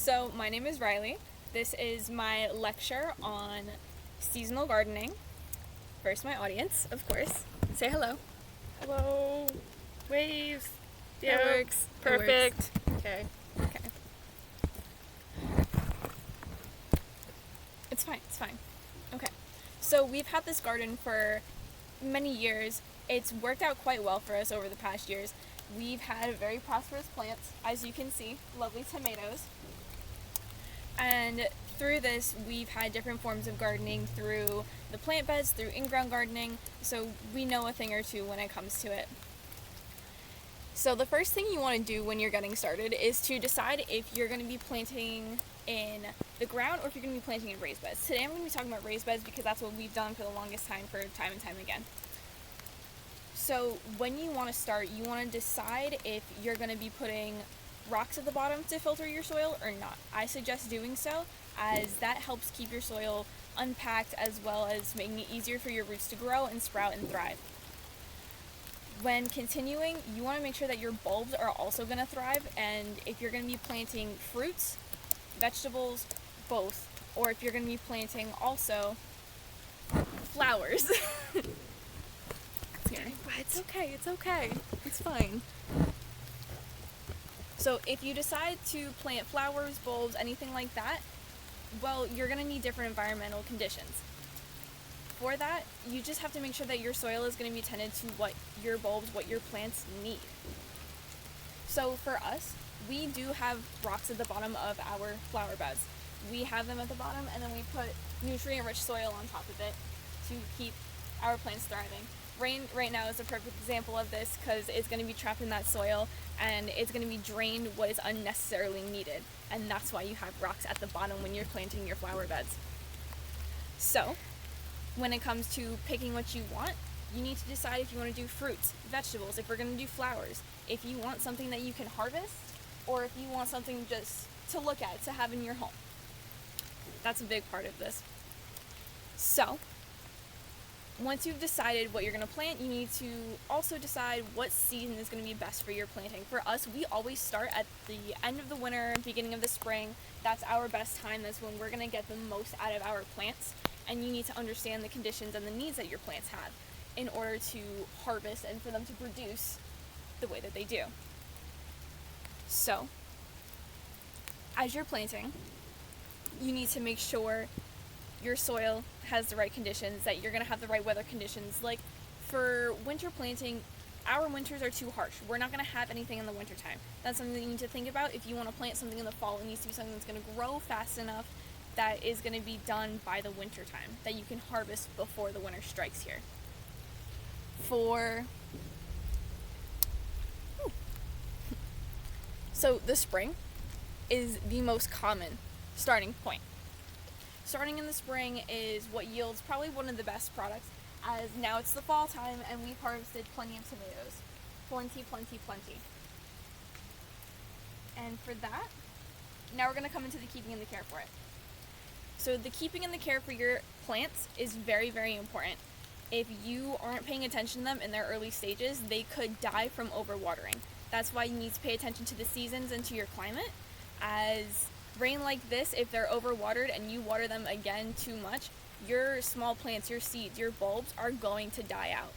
So, my name is Riley. This is my lecture on seasonal gardening. First, my audience, of course. Say hello. Hello. Waves. It works. Perfect. Okay. Okay. It's fine. Okay. So, we've had this garden for many years. It's worked out quite well for us over the past years. We've had very prosperous plants, as you can see, lovely tomatoes. And through this, we've had different forms of gardening through the plant beds, through in-ground gardening, so we know a thing or two when it comes to it. So the first thing you want to do when you're getting started is to decide if you're going to be planting in the ground or if you're going to be planting in raised beds. Today I'm going to be talking about raised beds because that's what we've done for the longest time and time again. So when you want to start, you want to decide if you're going to be putting rocks at the bottom to filter your soil or not. I suggest doing so, as that helps keep your soil unpacked as well as making it easier for your roots to grow and sprout and thrive. When continuing, you want to make sure that your bulbs are also going to thrive, and if you're going to be planting fruits, vegetables, both, or if you're going to be planting also flowers. It's okay. It's fine. So if you decide to plant flowers, bulbs, anything like that, well, you're going to need different environmental conditions. For that, you just have to make sure that your soil is going to be tended to what your bulbs, what your plants need. So for us, we do have rocks at the bottom of our flower beds. We have them at the bottom, and then we put nutrient-rich soil on top of it to keep our plants thriving. Rain right now is a perfect example of this because it's going to be trapped in that soil and it's going to be drained what is unnecessarily needed, and that's why you have rocks at the bottom when you're planting your flower beds. So when it comes to picking what you want, you need to decide if you want to do fruits, vegetables, if we're going to do flowers, if you want something that you can harvest, or if you want something just to look at, to have in your home. That's a big part of this. So once you've decided what you're going to plant, you need to also decide what season is going to be best for your planting. For us, we always start at the end of the winter, beginning of the spring. That's our best time. That's when we're going to get the most out of our plants. And you need to understand the conditions and the needs that your plants have in order to harvest and for them to produce the way that they do. So, as you're planting, you need to make sure your soil has the right conditions, that you're going to have the right weather conditions. Like for winter planting, our winters are too harsh. We're not going to have anything in the wintertime. That's something that you need to think about. If you want to plant something in the fall, it needs to be something that's going to grow fast enough that is going to be done by the winter time, that you can harvest before the winter strikes here. So the spring is the most common starting point. Starting in the spring is what yields probably one of the best products, as now it's the fall time and we've harvested plenty of tomatoes. Plenty. And for that, now we're going to come into the keeping and the care for it. So the keeping and the care for your plants is very, very important. If you aren't paying attention to them in their early stages, they could die from overwatering. That's why you need to pay attention to the seasons and to your climate, as rain like this, if they're overwatered and you water them again too much, your small plants, your seeds, your bulbs are going to die out.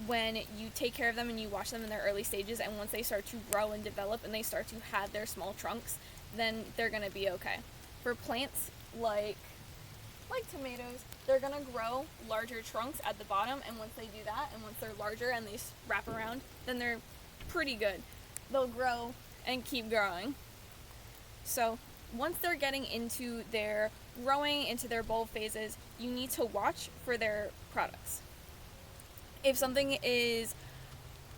When you take care of them and you watch them in their early stages, and once they start to grow and develop and they start to have their small trunks, then they're going to be okay. For plants like tomatoes, they're going to grow larger trunks at the bottom, and once they do that, and once they're larger and they wrap around, then they're pretty good. They'll grow and keep growing. So once they're getting into their growing, into their bulb phases, you need to watch for their products. If something is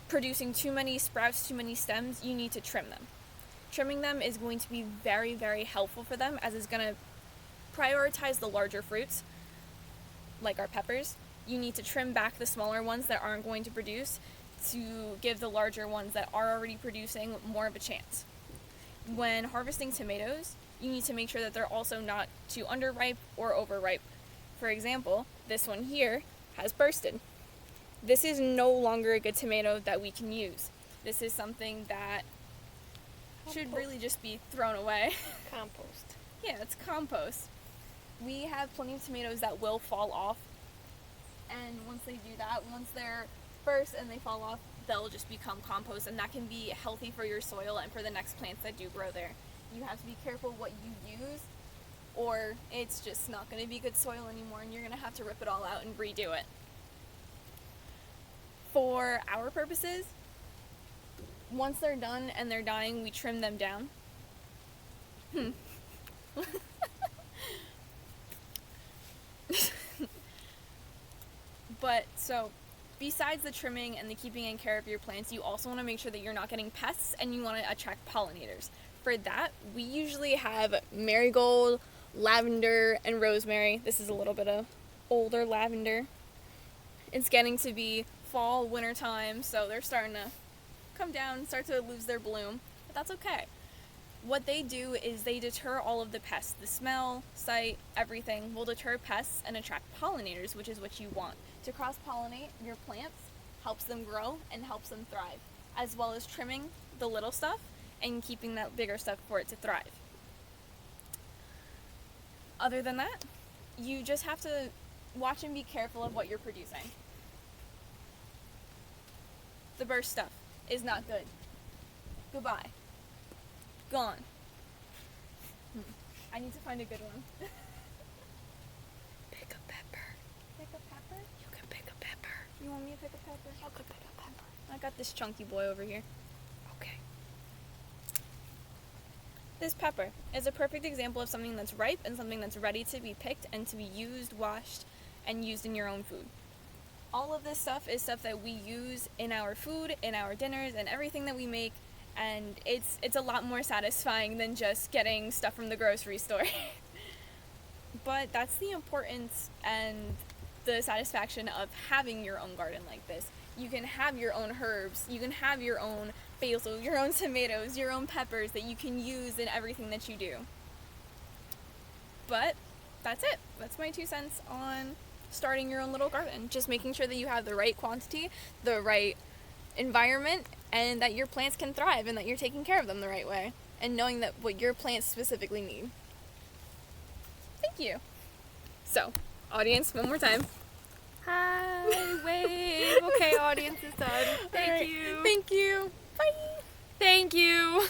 producing too many sprouts, too many stems, you need to trim them. Trimming them is going to be very, very helpful for them, as it's going to prioritize the larger fruits, like our peppers. You need to trim back the smaller ones that aren't going to produce to give the larger ones that are already producing more of a chance. When harvesting tomatoes, you need to make sure that they're also not too underripe or overripe. For example, this one here has bursted. This is no longer a good tomato that we can use. This is something that should really just be thrown away. Compost. Yeah, it's compost. We have plenty of tomatoes that will fall off, and once they do that, once they're burst and they fall off, they'll just become compost, and that can be healthy for your soil and for the next plants that do grow there. You have to be careful what you use, or it's just not going to be good soil anymore, and you're going to have to rip it all out and redo it. For our purposes, once they're done and they're dying, we trim them down. But so, besides the trimming and the keeping in care of your plants, you also want to make sure that you're not getting pests, and you want to attract pollinators. For that, we usually have marigold, lavender, and rosemary. This is a little bit of older lavender. It's getting to be fall, winter time, so they're starting to come down, start to lose their bloom, but that's okay. What they do is they deter all of the pests. The smell, sight, everything will deter pests and attract pollinators, which is what you want. To cross-pollinate your plants helps them grow and helps them thrive, as well as trimming the little stuff and keeping that bigger stuff for it to thrive. Other than that, you just have to watch and be careful of what you're producing. The burst stuff is not good. Goodbye. Gone. I need to find a good one. Pick a pepper. Pick a pepper? You can pick a pepper. You want me to pick a pepper? You can pick a pepper. I got this chunky boy over here. Okay. This pepper is a perfect example of something that's ripe and something that's ready to be picked and to be used, washed, and used in your own food. All of this stuff is stuff that we use in our food, in our dinners, and everything that we make, and it's a lot more satisfying than just getting stuff from the grocery store. But that's the importance and the satisfaction of having your own garden like this. You can have your own herbs, you can have your own basil, your own tomatoes, your own peppers that you can use in everything that you do. But that's it. That's my 2 cents on starting your own little garden. Just making sure that you have the right quantity, the right environment, and that your plants can thrive and that you're taking care of them the right way, and knowing that what your plants specifically need. Thank you. So, audience, one more time. Hi, wave. Okay, audience is done. Thank All right. you. Thank you. Bye. Thank you.